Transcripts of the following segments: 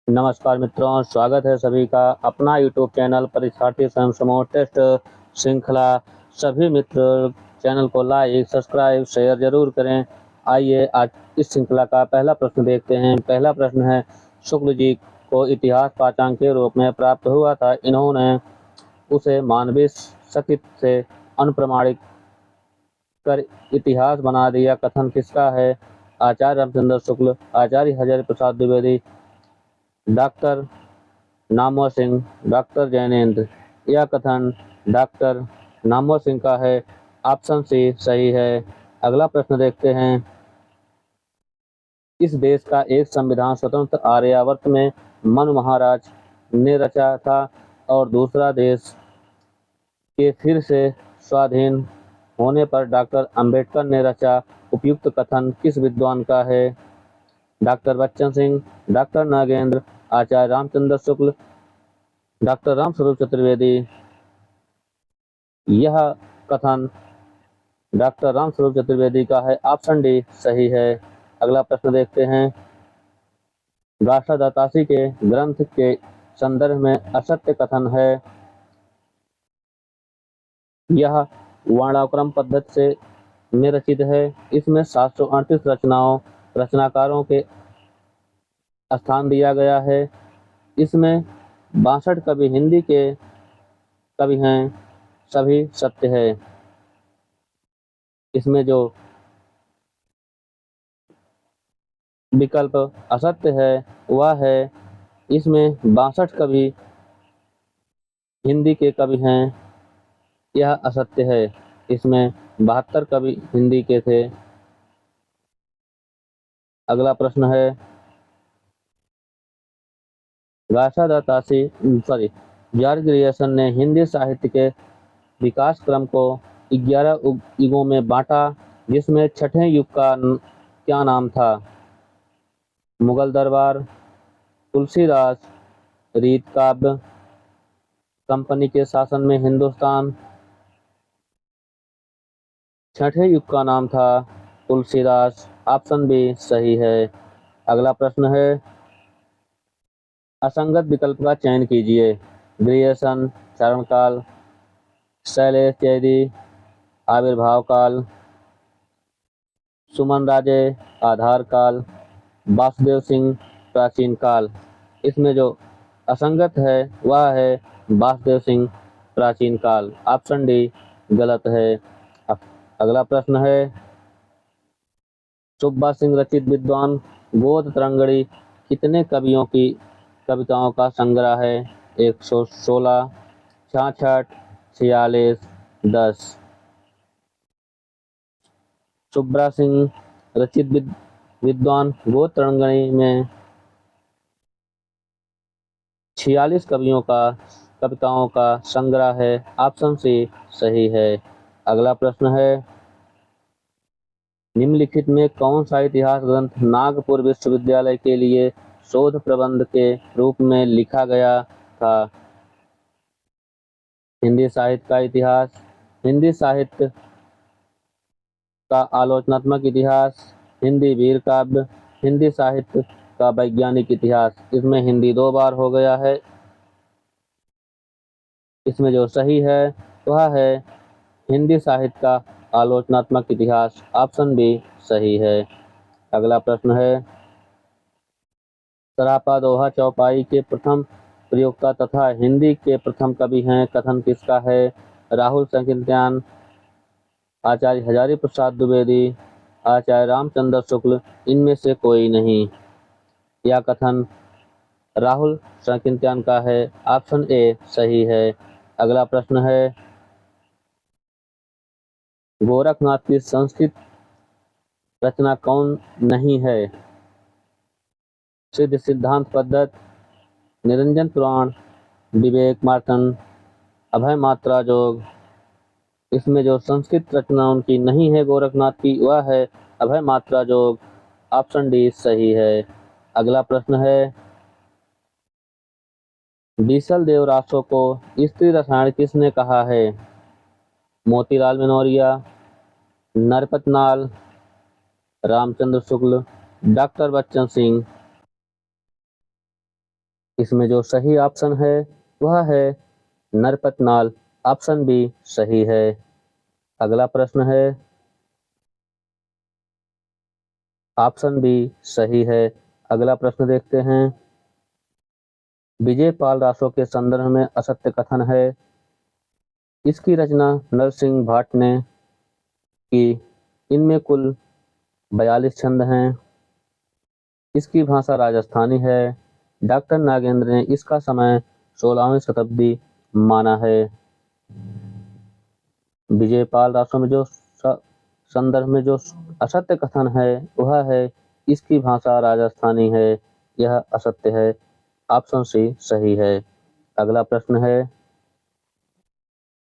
नमस्कार मित्रों, स्वागत है सभी का अपना यूट्यूब चैनल परीक्षार्थी स्वयं समूह टेस्ट श्रृंखला। सभी मित्र चैनल को लाइक, सब्सक्राइब, शेयर जरूर करें। आइए आज इस श्रृंखला का पहला प्रश्न देखते हैं। पहला प्रश्न है, शुक्ल जी को इतिहास पाठ्यांक के रूप में प्राप्त हुआ था। इन्होंने उसे मानवीय सकित से अनप्रमाणित कर इतिहास बना दिया। कथन किसका है? आचार्य रामचंद्र शुक्ल, आचार्य हजारी प्रसाद द्विवेदी, डॉक्टर नामवर सिंह, डॉक्टर जैनेन्द्र। यह कथन डॉक्टर नामवर सिंह का है। ऑप्शन सी सही है। अगला प्रश्न देखते हैं। इस देश का एक संविधान स्वतंत्र आर्यावर्त में मनु महाराज ने रचा था और दूसरा देश के फिर से स्वाधीन होने पर डॉक्टर अंबेडकर ने रचा। उपयुक्त कथन किस विद्वान का है? डॉक्टर बच्चन सिंह, डॉक्टर नागेंद्र, आचार्य रामचंद्र शुक्ल, डॉक्टर रामस्वरूप चतुर्वेदी। यह कथन डॉक्टर रामस्वरूप चतुर्वेदी का है। ऑप्शन डी सही है। अगला प्रश्न देखते हैं। गाथा दातासी के ग्रंथ के संदर्भ में असत्य कथन है। यह वर्णानुक्रम पद्धति से में रचित है। इसमें 738 रचनाकारों के स्थान दिया गया है। इसमें 62 कवि हिंदी के कवि हैं। सभी सत्य है। इसमें जो विकल्प असत्य है वह है, इसमें 62 कवि हिंदी के कवि हैं। यह असत्य है। इसमें 72 कवि हिंदी के थे। अगला प्रश्न है, जॉर्ज ग्रियर्सन ने हिंदी साहित्य के विकास क्रम को 11 युगों में बांटा, जिसमें छठे युग का क्या नाम था? मुगल दरबार, तुलसीदास, रीत काव्य, कंपनी के शासन में हिंदुस्तान। छठे युग का नाम था तुलसीदास। ऑप्शन बी सही है। अगला प्रश्न है, असंगत विकल्प का चयन कीजिए। ग्रियर्सन चारणकाल, शैलेश चैदी आविर्भाव काल, सुमन राजे आधार काल, वासुदेव सिंह प्राचीन काल। इसमें जो असंगत है वह है वासुदेव सिंह प्राचीन काल। ऑप्शन डी गलत है। अगला प्रश्न है, सुब्बा सिंह रचित विद्वान गोद तरंगड़ी कितने कवियों की कविताओं का संग्रह है? 116, 66, 46, 10। सुब्बा सिंह रचित विद्वान गोद तरंगड़ी में 46 कविताओं का संग्रह है। ऑप्शन सी सही है। अगला प्रश्न है, निम्नलिखित में कौन सा इतिहास ग्रंथ नागपुर विश्वविद्यालय के लिए शोध प्रबंध के रूप में लिखा गया था? हिंदी साहित्य का इतिहास, हिंदी साहित्य का आलोचनात्मक इतिहास, हिंदी वीर काव्य, हिंदी साहित्य का वैज्ञानिक इतिहास। इसमें हिंदी 2 बार हो गया है। इसमें जो सही है वह है हिंदी साहित्य का आलोचनात्मक इतिहास। ऑप्शन बी सही है। अगला प्रश्न है, सरापा दोहा चौपाई के प्रथम प्रयोक्ता तथा हिंदी के प्रथम कवि हैं। कथन किसका है? राहुल संकीर्तन, आचार्य हजारी प्रसाद द्विवेदी, आचार्य रामचंद्र शुक्ल। इनमें से कोई नहीं। यह कथन राहुल संकीर्तन का है। ऑप्शन ए सही है। अगला प्रश्न है, गोरखनाथ की संस्कृत रचना कौन नहीं है? सिद्ध सिद्धांत पद्धत, निरंजन पुराण, विवेक मार्तंड, अभय मात्रा जोग। इसमें जो संस्कृत रचना उनकी नहीं है गोरखनाथ की वह है अभय मात्रा जोग। ऑप्शन डी सही है। अगला प्रश्न है, बीसल देव रासो को स्त्री रसायन किसने कहा है? मोतीलाल मनोरिया, नरपतनाल, रामचंद्र शुक्ल, डॉक्टर बच्चन सिंह। इसमें जो सही ऑप्शन है वह है नरपतनाल। ऑप्शन बी सही है। अगला प्रश्न है, ऑप्शन बी सही है। अगला प्रश्न देखते हैं। विजय पाल रासो के संदर्भ में असत्य कथन है। इसकी रचना नरसिंह भाट ने की। इनमें कुल 42 छंद हैं। इसकी भाषा राजस्थानी है। डॉक्टर नागेंद्र ने इसका समय 16वीं शताब्दी माना है। विजय पाल रासो में जो संदर्भ में जो असत्य कथन है वह है इसकी भाषा राजस्थानी है। यह असत्य है। ऑप्शन सी सही है। अगला प्रश्न है,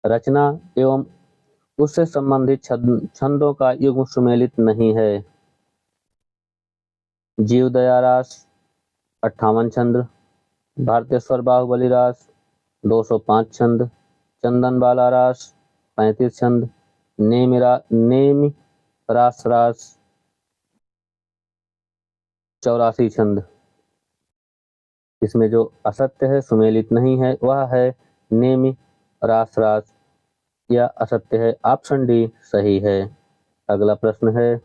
रचना एवं उससे संबंधित छंदों का युग्म सुमेलित नहीं है। जीव दया रास 58 छंद, भारतेश्वर बाहुबली रास 205 छंद, चंदन बाला रास 35 छंद, नेम रास 84 छंद। इसमें जो असत्य है, सुमेलित नहीं है, वह है नेम रास। यह असत्य है। ऑप्शन डी सही है। अगला प्रश्न है,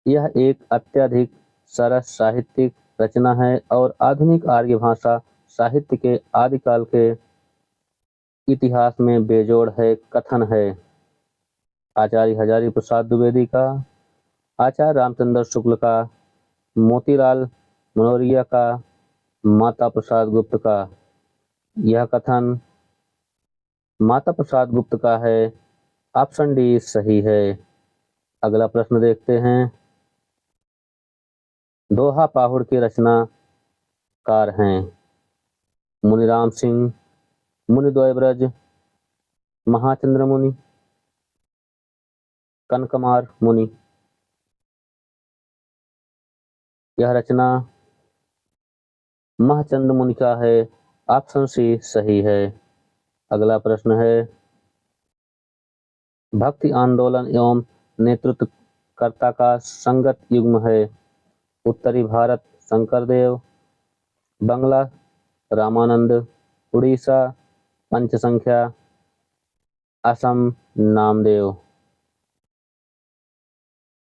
यह एक अत्यधिक सरस साहित्यिक रचना है और आधुनिक आर्य भाषा साहित्य के आदिकाल के इतिहास में बेजोड़ है कथन है। आचार्य हजारी प्रसाद द्विवेदी का, आचार्य रामचंद्र शुक्ल का, मोतीलाल मनोरिया का, माता प्रसाद गुप्त का। यह कथन माता प्रसाद गुप्त का है। ऑप्शन डी सही है। अगला प्रश्न देखते हैं। दोहा पाहुड़ के रचनाकार हैं मुनिराम सिंह, मुनिद्वय ब्रज, महाचंद्र मुनि, कनकमार मुनि। यह रचना महचंद मुनि का है। ऑप्शन सी सही है। अगला प्रश्न है, भक्ति आंदोलन एवं नेतृत्वकर्ता का संगत युग्म है। उत्तरी भारत शंकरदेव, बंगला रामानंद, उड़ीसा पंचसंख्या, असम नामदेव।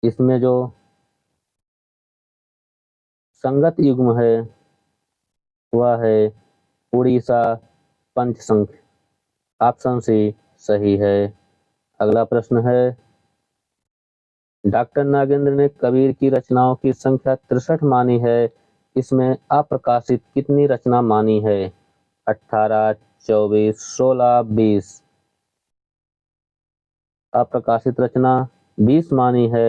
इसमें जो संगत युग्म है वह है उड़ीसा पंचसंख्या। ऑप्शन सी सही है। अगला प्रश्न है, डॉक्टर नागेंद्र ने कबीर की रचनाओं की संख्या 63 मानी है। इसमें अप्रकाशित कितनी रचना मानी है? 18, 24, 16, 20। अप्रकाशित रचना 20 मानी है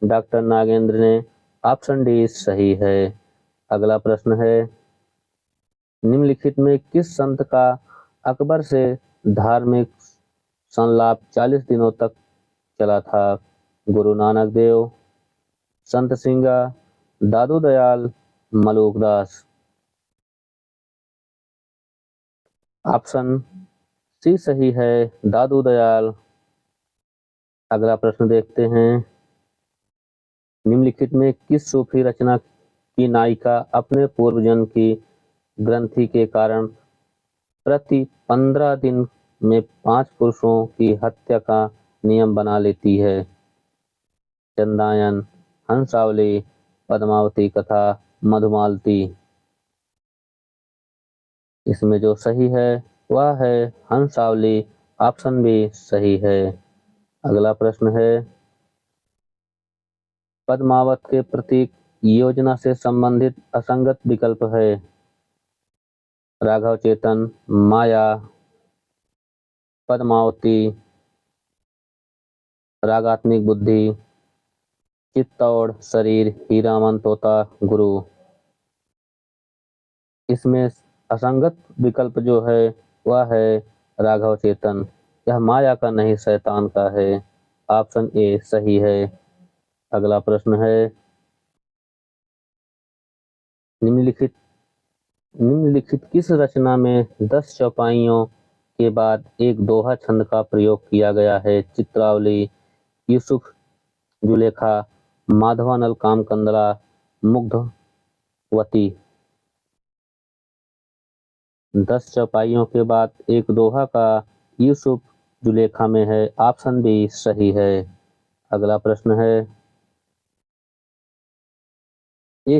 डॉक्टर नागेंद्र ने। ऑप्शन डी सही है। अगला प्रश्न है, निम्नलिखित में किस संत का अकबर से धार्मिक संलाप 40 दिनों तक चला था? गुरु नानक देव, संत सिंगा, दादू दयाल, मलूकदास। ऑप्शन सी सही है, दादू दयाल। अगला प्रश्न देखते हैं। निम्नलिखित में किस सूफी रचना की नायिका अपने पूर्वजन्म की ग्रंथि के कारण प्रति 15 दिन में 5 पुरुषों की हत्या का नियम बना लेती है? चंदायन, हंसावली, पद्मावती कथा, मधुमालती। इसमें जो सही है वह है हंसावली। ऑप्शन बी सही है। अगला प्रश्न है, पद्मावत के प्रतीक योजना से संबंधित असंगत विकल्प है। राघव चेतन, माया, पद्मावती, रागात्मिक बुद्धि, चित्तौड़ शरीर, हीरामन तोता गुरु। इसमें असंगत विकल्प जो है वह है राघव चेतन। यह माया का नहीं शैतान का है। ऑप्शन ए सही है। अगला प्रश्न है, निम्नलिखित किस रचना में 10 चौपाइयों के बाद एक दोहा छंद का प्रयोग किया गया है? चित्रावली, यूसुफ जुलेखा, माधवानल कामकंदला, मुग्ध वती। 10 चौपाइयों के बाद एक दोहा का यूसुफ जुलेखा में है। ऑप्शन बी सही है। अगला प्रश्न है, ये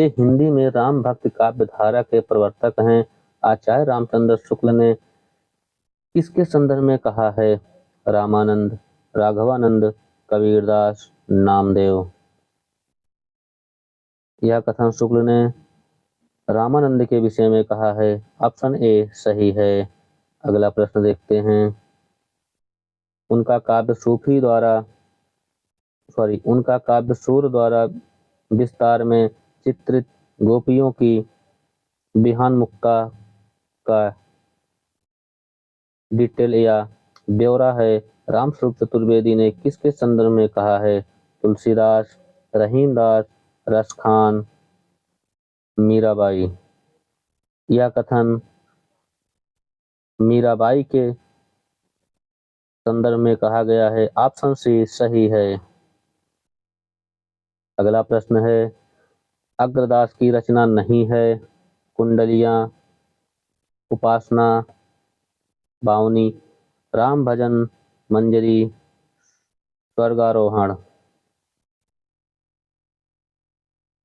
हिंदी में राम भक्त काव्य धारा के प्रवर्तक हैं। आचार्य रामचंद्र शुक्ल ने किसके संदर्भ में कहा है? रामानंद, राघवानंद, कबीरदास, नामदेव। यह कथन शुक्ल ने रामानंद के विषय में कहा है। ऑप्शन ए सही है। अगला प्रश्न देखते हैं, उनका काव्य सूर द्वारा विस्तार में चित्रित गोपियों की बिहान मुक्ता का डिटेल या ब्यौरा है। रामस्वरूप चतुर्वेदी ने किसके संदर्भ में कहा है? तुलसीदास, रहीमदास, रसखान, मीराबाई। यह कथन मीराबाई के संदर्भ में कहा गया है। ऑप्शन सी सही है। अगला प्रश्न है, अग्रदास की रचना नहीं है। कुंडलियां, उपासना, बावनी, राम भजन, मंजरी, स्वर्गारोहण।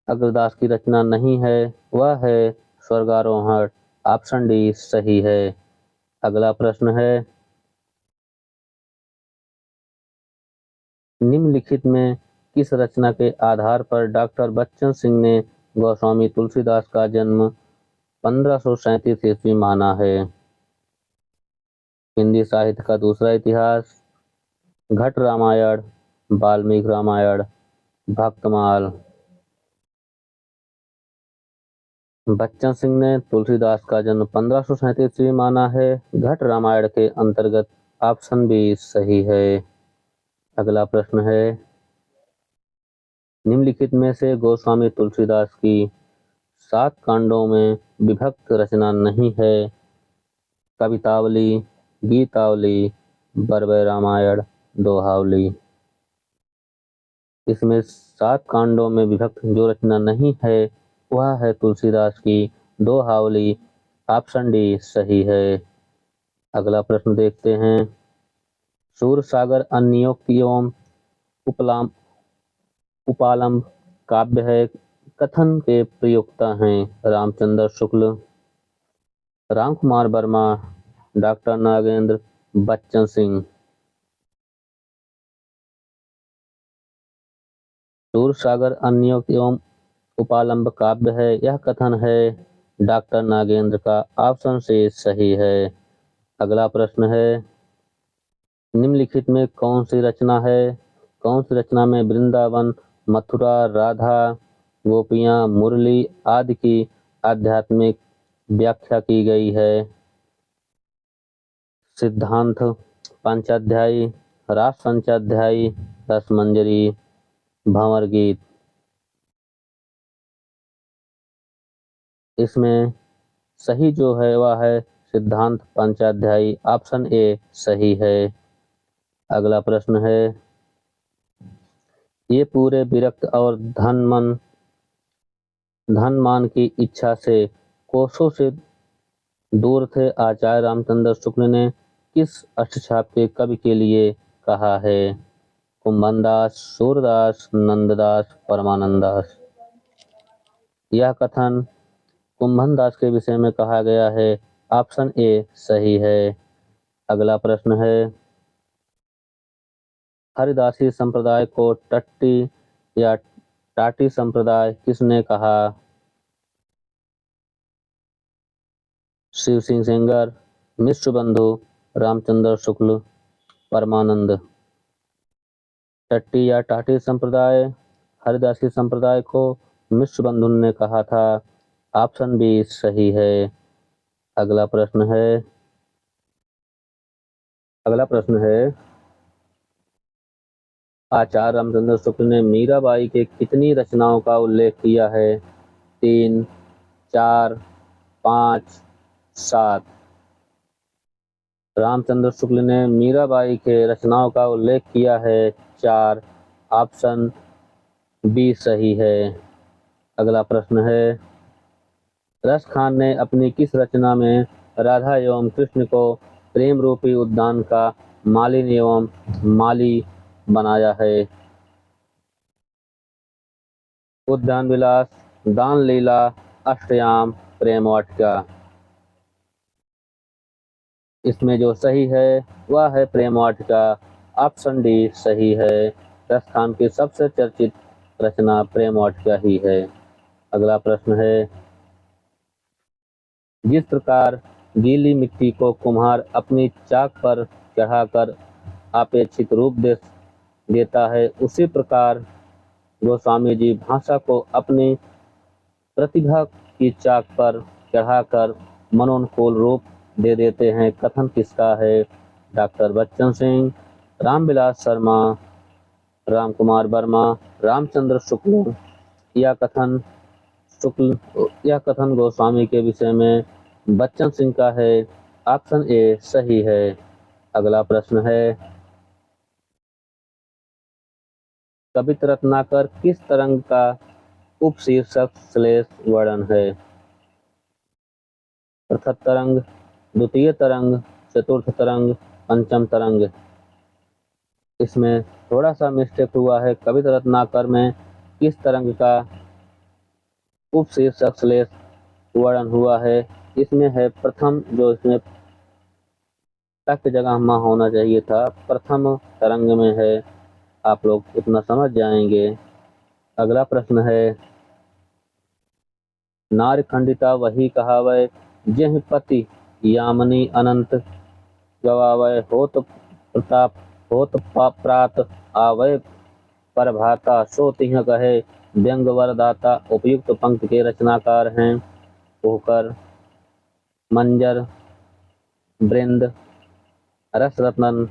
अग्रदास की रचना नहीं है, वह है स्वर्गारोहण। ऑप्शन डी सही है। अगला प्रश्न है, निम्नलिखित में किस रचना के आधार पर डॉक्टर बच्चन सिंह ने गोस्वामी तुलसीदास का जन्म 1537 ईस्वी माना है? हिंदी साहित्य का दूसरा इतिहास, घट रामायण, वाल्मीकि रामायण, भक्तमाल। बच्चन सिंह ने तुलसीदास का जन्म 1537 ईस्वी माना है, घट रामायण के अंतर्गत। ऑप्शन बी सही है। अगला प्रश्न है, निम्नलिखित में से गोस्वामी तुलसीदास की 7 कांडों में विभक्त रचना नहीं है? कवितावली, गीतावली, बरबय रामायण, दोहावली। इसमें 7 कांडों में विभक्त जो रचना नहीं है वह है तुलसीदास की दोहावली। ऑप्शन डी सही है। अगला प्रश्न देखते हैं, सूरसागर अन्योक्त एवं उपालंब काव्य है। कथन के प्रयोक्ता हैं रामचंद्र शुक्ल, रामकुमार वर्मा, डॉक्टर नागेंद्र, बच्चन सिंह। सूरसागर अन्योक्त एवं उपालंब काव्य है, यह कथन है डॉक्टर नागेंद्र का। ऑप्शन से सही है। अगला प्रश्न है, निम्नलिखित में कौन सी रचना में वृंदावन, मथुरा, राधा, गोपियां, मुरली आदि की आध्यात्मिक व्याख्या की गई है? सिद्धांत पंचाध्यायी, रास पंचाध्यायी, रसमंजरी, भंवर गीत। इसमें सही जो है वह है सिद्धांत पंचाध्यायी। ऑप्शन ए सही है। अगला प्रश्न है, ये पूरे विरक्त और धन मान की इच्छा से कोसों से दूर थे। आचार्य रामचंद्र शुक्ल ने किस अष्टछाप के कवि के लिए कहा है? कुंभनदास, सूरदास, नंददास, परमानंदास। यह कथन कुंभनदास के विषय में कहा गया है। ऑप्शन ए सही है। अगला प्रश्न है, हरिदासी संप्रदाय को टट्टी या टाटी संप्रदाय किसने कहा? शिव सिंह सेंगर, मिश्र बंधु, रामचंद्र शुक्ल, परमानंद। टट्टी या टाटी संप्रदाय हरिदासी संप्रदाय को मिश्र बंधु ने कहा था। ऑप्शन बी सही है। अगला प्रश्न है, आचार्य रामचंद्र शुक्ल ने मीराबाई के कितनी रचनाओं का उल्लेख किया है? 3, 4, 5, 7। रामचंद्र शुक्ल ने मीराबाई के रचनाओं का उल्लेख किया है 4। ऑप्शन बी सही है। अगला प्रश्न है, रस खान ने अपनी किस रचना में राधा एवं कृष्ण को प्रेम रूपी उद्यान का मालिन एवं माली बनाया है? उद्यान विलास, दान लीला, अष्टयाम, प्रेम वाटिका। इसमें जो सही है वह है प्रेम वाटिका। ऑप्शन डी सही है। रस खान की सबसे चर्चित रचना प्रेम वाटिका ही है। अगला प्रश्न है, जिस प्रकार गीली मिट्टी को कुम्हार अपनी चाक पर चढ़ाकर अपेक्षित रूप देता है, उसी प्रकार गोस्वामी जी भाषा को अपनी प्रतिभा की चाक पर चढ़ाकर मनोनुकूल रूप दे देते हैं। कथन किसका है? डॉक्टर बच्चन सिंह, रामविलास शर्मा, राम कुमार वर्मा, रामचंद्र शुक्ल। यह कथन गोस्वामी के विषय में बच्चन सिंह का है। ऑप्शन ए सही है। अगला प्रश्न है, कवित रत्नाकर किस तरंग का उपशीर्षक श्लेष वर्णन है? प्रथम तरंग, द्वितीय तरंग, चतुर्थ तरंग, पंचम तरंग। इसमें थोड़ा सा मिस्टेक हुआ है। कवित रत्नाकर में किस तरंग का उपशीर्षक श्लेष वर्णन हुआ है? इसमें है प्रथम, जो इसमें तक जगह में होना चाहिए था, प्रथम तरंग में है। आप लोग इतना समझ जाएंगे। अगला प्रश्न है, नार खंडिता वही कहावै, जेहि पति यामिनी अनंत गवावै, होत प्रताप होत प्रात आवै प्रभाता, सो तिह कहे व्यंग वरदाता। उपयुक्त पंक्ति के रचनाकार हैं पोहकर, मंजर, वृंद, रसरत्न।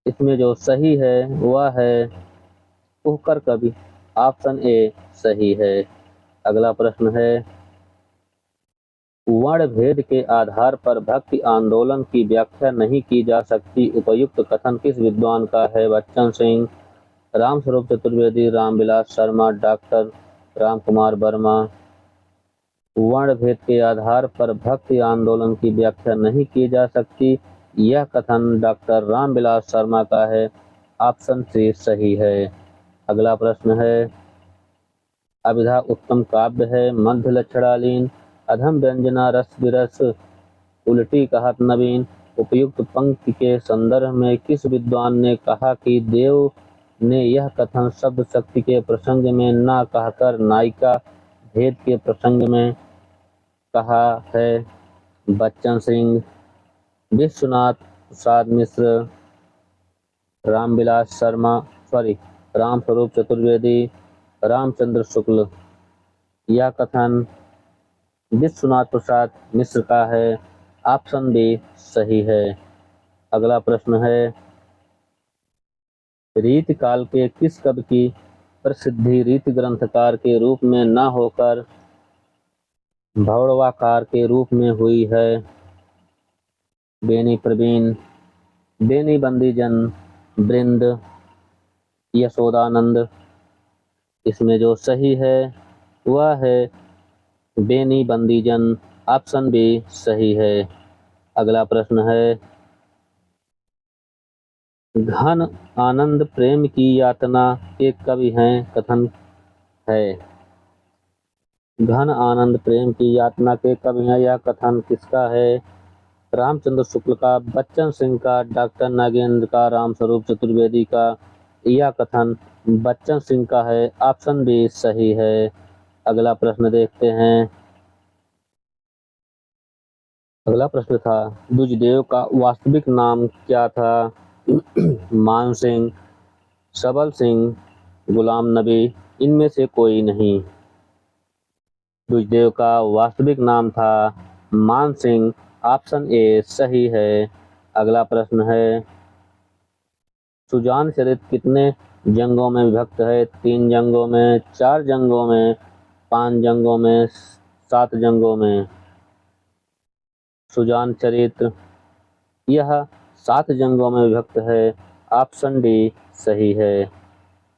इसमें जो सही है वह है पोहकर कवि। ऑप्शन ए सही है। अगला प्रश्न है, वर्ण भेद के आधार पर भक्ति आंदोलन की व्याख्या नहीं की जा सकती। उपयुक्त कथन किस विद्वान का है? बच्चन सिंह, रामस्वरूप चतुर्वेदी, रामविलास शर्मा, डॉक्टर राम कुमार वर्मा। वर्ण भेद के आधार पर भक्ति आंदोलन की व्याख्या नहीं की जा सकती, यह कथन डॉक्टर रामविलास शर्मा का है। ऑप्शन सी सही है। अगला प्रश्न है, अभिधा उत्तम काव्य है, मध्य लक्षणालीन, अधम व्यंजना रस विरस, उल्टी कहत नवीन। उपयुक्त पंक्ति के संदर्भ में किस विद्वान ने कहा कि देव ने यह कथन शब्द शक्ति के प्रसंग में न कहकर नायिका भेद के प्रसंग में कहा है? बच्चन सिंह, विश्वनाथ प्रसाद मिश्र, रामविलास शर्मा, रामस्वरूप चतुर्वेदी, रामचंद्र शुक्ल। यह कथन विश्वनाथ प्रसाद मिश्र का है। ऑप्शन बी सही है। अगला प्रश्न है, रीति काल के किस कवि की प्रसिद्धि रीति ग्रंथकार के रूप में न होकर भौड़वाकार के रूप में हुई है? बेनी प्रवीण, बेनी बंदीजन, वृंद, यशोदानंद। इसमें जो सही है वह है बेनी बंदीजन। ऑप्शन बी सही है। अगला प्रश्न है, घन आनंद प्रेम की यातना के कवि हैं? कथन है, घन आनंद प्रेम की यातना के कवि हैं। यह कथन किसका है? रामचंद्र शुक्ल का, बच्चन सिंह का, डॉक्टर नागेंद्र का, रामस्वरूप चतुर्वेदी का। यह कथन बच्चन सिंह का है। ऑप्शन बी सही है। अगला प्रश्न देखते हैं। अगला प्रश्न था, दुजदेव का वास्तविक नाम क्या था? मान सिंह, सबल सिंह, गुलाम नबी। इनमें से कोई नहीं। दुजदेव का वास्तविक नाम था मान सिंह। ऑप्शन ए सही है। अगला प्रश्न है, सुजान चरित कितने जंगों में विभक्त है? 3 जंगों में, 4 जंगों में, 5 जंगों में, 7 जंगों में। सुजान चरित यह 7 जंगों में विभक्त है। ऑप्शन डी सही है।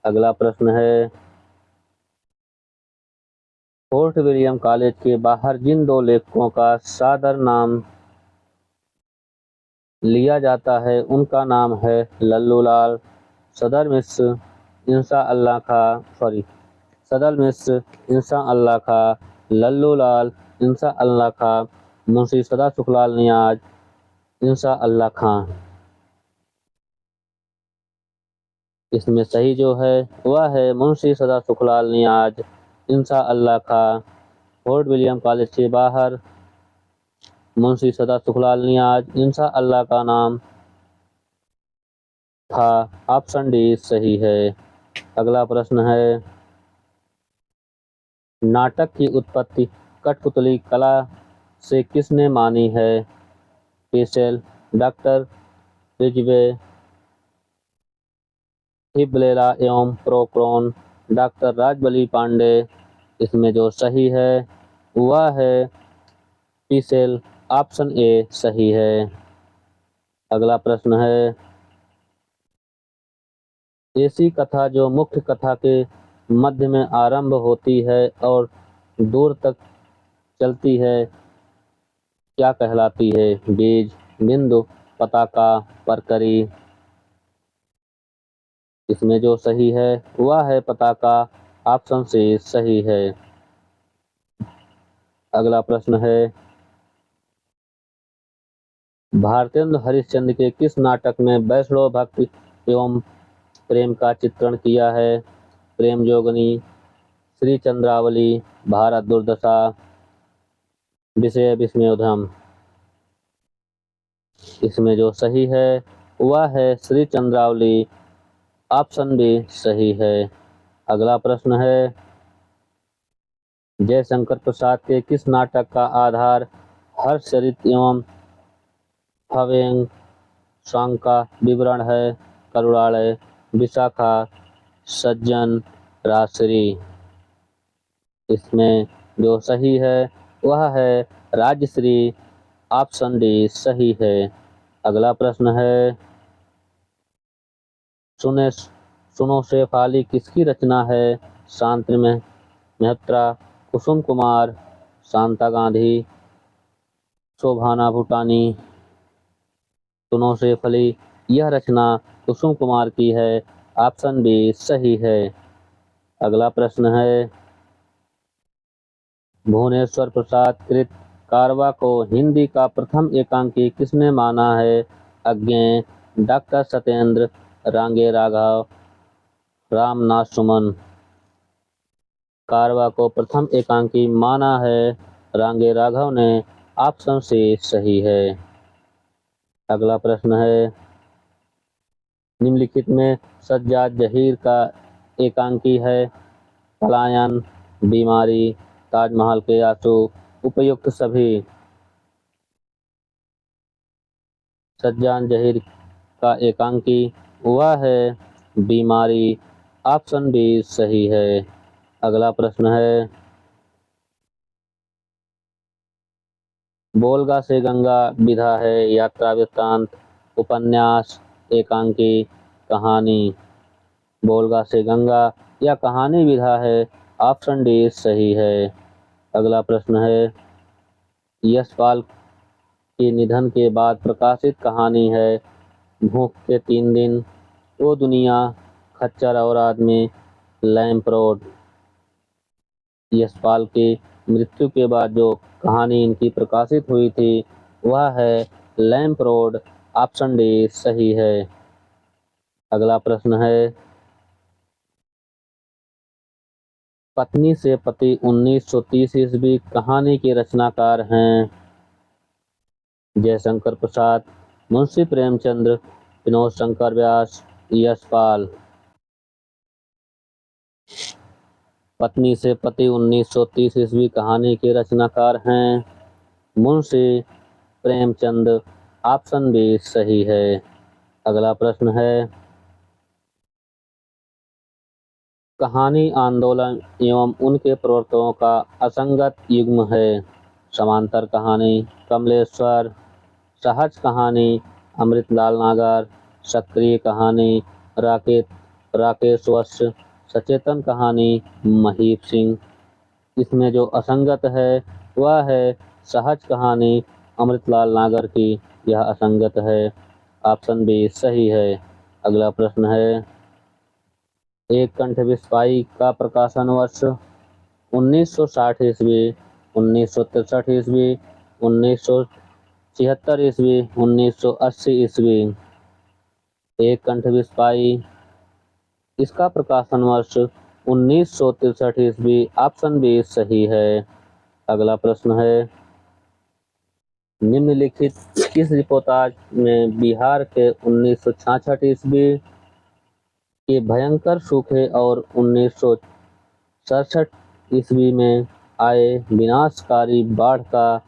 अगला प्रश्न है, फोर्ट विलियम कॉलेज के बाहर जिन दो लेखकों का सादर नाम लिया जाता है उनका नाम है लल्लूलाल सदर मिश्र इंसा अल्लाह खा, लल्लूलाल इंसा अल्लाह खा, मुंशी सदा सुखलाल नियाज इंसा अल्लाह खां। इसमें सही जो है वह है मुंशी सदा सुखलाल नियाज इंसा अल्लाह खा। फोर्ट विलियम कॉलेज के बाहर मुंशी सदा सुखलाल नियाज इंसा अल्लाह का नाम था। ऑप्शन डी सही है। अगला प्रश्न है, नाटक की उत्पत्ति कठपुतली कला से किसने मानी है? पेशेल, डॉक्टर रिजवे, हिब्लेला एवं प्रोक्रोन, डॉक्टर राजबली पांडे। इसमें जो सही है वह है पीसेल, ऑप्शन ए सही है। अगला प्रश्न है, ऐसी कथा जो मुख्य कथा के मध्य में आरंभ होती है और दूर तक चलती है क्या कहलाती है? बीज, बिंदु, पताका, परकरी। इसमें जो सही है वह है पताका, ऑप्शन सी सही है। अगला प्रश्न है, भारतेंदु हरिश्चंद्र के किस नाटक में वैष्णव भक्ति एवं प्रेम का चित्रण किया है? प्रेम जोगनी, श्री चंद्रावली, भारत दुर्दशा, विषय विस्मयोधम। इसमें जो सही है वह है श्री चंद्रावली, ऑप्शन बी सही है। अगला प्रश्न है, जयशंकर प्रसाद के किस नाटक का आधार हर्षचरित एवं हव्यंग सॉन्ग का विवरण है? करुणालय, विशाखा, सज्जन, राजश्री। इसमें जो सही है वह है राजश्री, ऑप्शन डी सही है। अगला प्रश्न है, सुनो शेफाली किसकी रचना है? शांति मेहत्रा, कुसुम कुमार, शांता गांधी, शोभाना भूटानी। सुनो शेफाली यह रचना कुसुम कुमार की है, ऑप्शन बी सही है। अगला प्रश्न है, भुवनेश्वर प्रसाद कृत कारवा को हिंदी का प्रथम एकांकी किसने माना है? अज्ञेय, डॉक्टर सत्येंद्र, रांगे राघव, रामनाथ सुमन। कारवा को प्रथम एकांकी माना है रांगे राघव ने, ऑप्शन सी सही है। अगला प्रश्न है, निम्नलिखित में सज्जाद जहीर का एकांकी है? पलायन, बीमारी, ताजमहल के आंसू, उपयुक्त सभी। सज्जाद जहीर का एकांकी वह है बीमारी, ऑप्शन बी सही है। अगला प्रश्न है, बोलगा से गंगा विधा है यात्रा वृत्तांत, उपन्यास, एकांकी, कहानी। बोलगा से गंगा या कहानी विधा है, ऑप्शन डी सही है। अगला प्रश्न है, यशपाल के निधन के बाद प्रकाशित कहानी है? भूख के 3 दिन, ओ दुनिया, खच्चर और आदमी, लैंप रोड। यशपाल की मृत्यु के बाद जो कहानी इनकी प्रकाशित हुई थी वह है लैंप रोड, ऑप्शन डी सही है। अगला प्रश्न है, पत्नी से पति 1930 ईस्वी कहानी के रचनाकार हैं? जयशंकर प्रसाद, मुंशी प्रेमचंद्र, विनोद शंकर व्यास, यशपाल। पत्नी से पति 1930 ईस्वी कहानी के रचनाकार हैं मुंशी प्रेमचंद, ऑप्शन बी सही है। अगला प्रश्न है, कहानी आंदोलन एवं उनके प्रवर्तकों का असंगत युग्म है? समांतर कहानी, कमलेश्वर, सहज कहानी, अमृतलाल नागर, सक्रिय कहानी, राकेत राकेश वत्स, सचेतन कहानी महीप सिंह। इसमें जो असंगत है वह है सहज कहानी अमृतलाल नागर की, यह असंगत है। ऑप्शन बी सही है। अगला प्रश्न है, एक कंठ बिस्पाई का प्रकाशन वर्ष 1960 ईस्वी, 1963 ईस्वी, 1976 ईस्वी, 1980 ईस्वी। एक कंठ बिस्पाई, इसका प्रकाशन वर्ष 1963 ईस्वी। ऑप्शन बी सही है। अगला प्रश्न है, निम्नलिखित किस रिपोर्टाज में बिहार के 1966 ईस्वी के भयंकर सूखे और 1967 ईस्वी में आए विनाशकारी बाढ़ का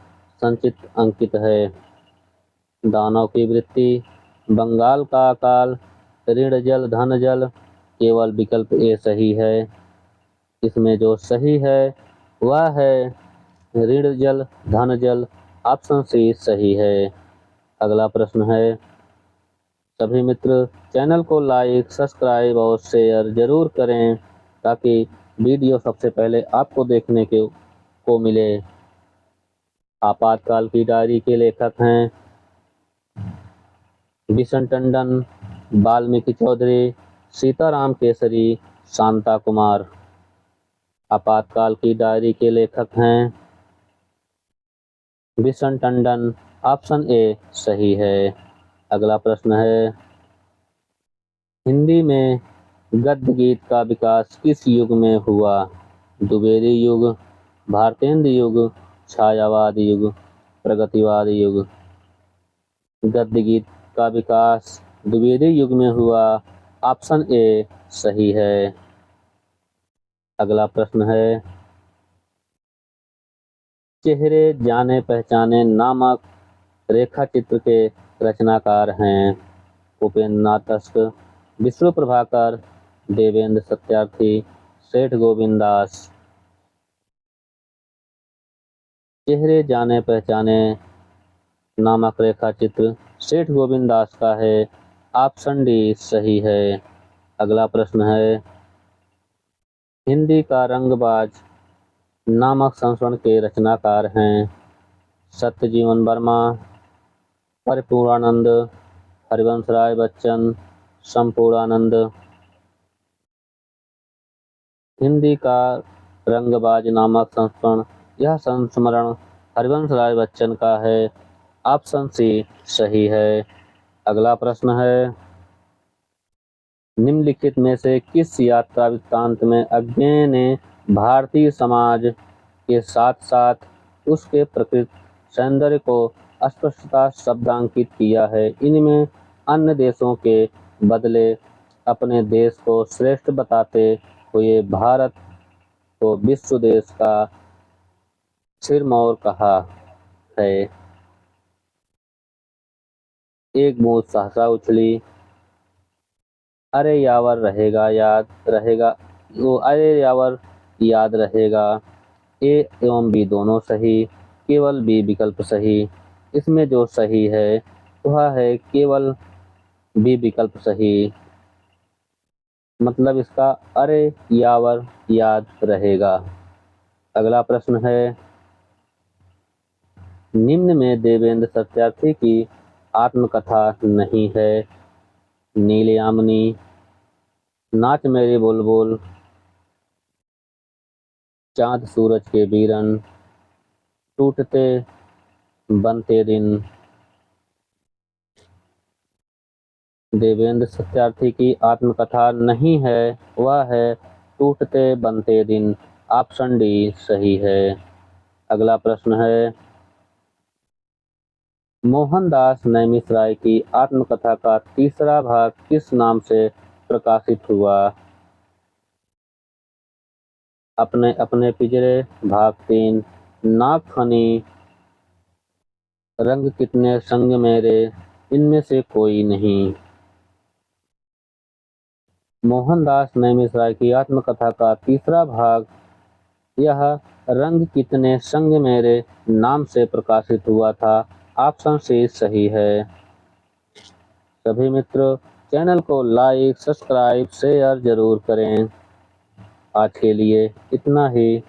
संचित अंकित है? दानव की वृत्ति, बंगाल का अकाल, ऋण जल धन जल। केवल विकल्प ए सही है। इसमें जो सही है वह है ऋण जल धन जल। ऑप्शन सी सही है। अगला प्रश्न है, सभी मित्र चैनल को लाइक सब्सक्राइब और शेयर जरूर करें ताकि वीडियो सबसे पहले आपको देखने को मिले। आपातकाल की डायरी के लेखक हैं बिशन टंडन, वाल्मीकि चौधरी, सीताराम केसरी, शांता कुमार। आपातकाल की डायरी के लेखक हैं बिशन टंडन। ऑप्शन ए सही है। अगला प्रश्न है, हिंदी में गद्य गीत का विकास किस युग में हुआ? द्विवेदी युग, भारतेंद्र युग, छायावाद युग, प्रगतिवाद युग। गद्य गीत का विकास द्विवेदी युग में हुआ। ऑप्शन ए सही है। अगला प्रश्न है, चेहरे जाने पहचाने नामक रेखा चित्र के रचनाकार हैं? उपेंद्र नाथ तस्क, विष्णु प्रभाकर, देवेंद्र सत्यार्थी, सेठ गोविंद दास। चेहरे जाने पहचाने नामक रेखा चित्र सेठ गोविंद दास का है। ऑप्शन डी सही है। अगला प्रश्न है, हिंदी का रंगबाज नामक संस्करण के रचनाकार हैं? सत्यजीवन वर्मा, परिपूर्णानंद, हरिवंश राय बच्चन, संपूर्णानंद। हिंदी का रंगबाज नामक संस्करण, यह संस्मरण हरिवंश राय बच्चन का है। ऑप्शन सी सही है। अगला प्रश्न है, निम्नलिखित में से किस यात्रा वृत्तांत में अज्ञेय ने भारतीय समाज के साथ साथ उसके प्रकृति सौंदर्य को स्पष्टता शब्दांकित किया है? इनमें अन्य देशों के बदले अपने देश को श्रेष्ठ बताते हुए भारत को विश्व देश का सिरमौर कहा है। एक बूंद सहसा उछली, अरे यावर रहेगा याद रहेगा, वो अरे यावर याद रहेगा। ए एवं बी दोनों सही, केवल बी विकल्प सही। इसमें जो सही है वह है केवल बी विकल्प सही। मतलब इसका अरे यावर याद रहेगा। अगला प्रश्न है, निम्न में देवेंद्र सत्यार्थी की आत्मकथा नहीं है? नील यामिनी, नाच मेरी बुलबुल, चांद सूरज के बीरन, टूटते बनते दिन। देवेंद्र सत्यार्थी की आत्मकथा नहीं है, वह है टूटते बनते दिन। ऑप्शन डी सही है। अगला प्रश्न है, मोहनदास नैमिषराय की आत्मकथा का तीसरा भाग किस नाम से प्रकाशित हुआ? अपने अपने पिंजरे भाग 3, नागफनी, रंग कितने संग मेरे, इनमें से कोई नहीं। मोहनदास नैमिषराय की आत्मकथा का तीसरा भाग, यह रंग कितने संग मेरे नाम से प्रकाशित हुआ था। ऑप्शन सी सही है। सभी मित्र चैनल को लाइक, सब्सक्राइब, शेयर ज़रूर करें। आज के लिए इतना ही।